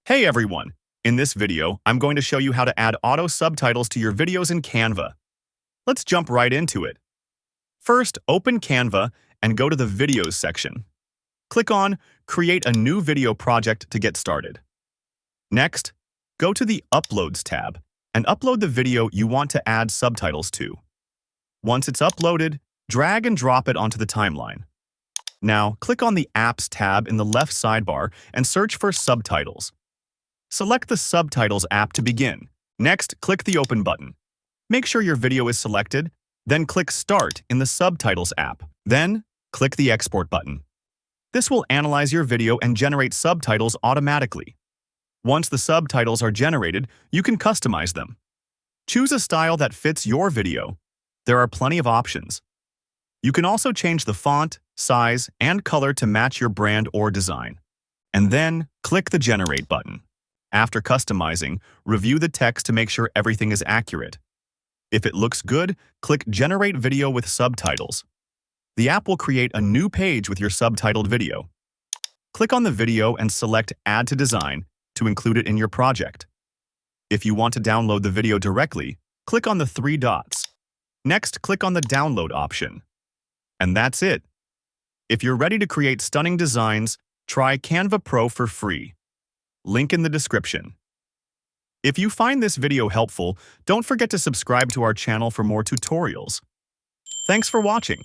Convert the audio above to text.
Hey everyone! In this video, I'm going to show you how to add auto subtitles to your videos in Canva. Let's jump right into it. First, open Canva and go to the Videos section. Click on Create a new video project to get started. Next, go to the Uploads tab and upload the video you want to add subtitles to. Once it's uploaded, drag and drop it onto the timeline. Now, click on the Apps tab in the left sidebar and search for Subtitles. Select the Subtitles app to begin. Next, click the Open button. Make sure your video is selected, then click Start in the Subtitles app. Then, click the Export button. This will analyze your video and generate subtitles automatically. Once the subtitles are generated, you can customize them. Choose a style that fits your video. There are plenty of options. You can also change the font, size, and color to match your brand or design. And then, click the Generate button. After customizing, review the text to make sure everything is accurate. If it looks good, click Generate Video with Subtitles. The app will create a new page with your subtitled video. Click on the video and select Add to Design to include it in your project. If you want to download the video directly, click on the three dots. Next, click on the Download option. And that's it. If you're ready to create stunning designs, try Canva Pro for free. Link in the description. If you find this video helpful, don't forget to subscribe to our channel for more tutorials. Thanks for watching.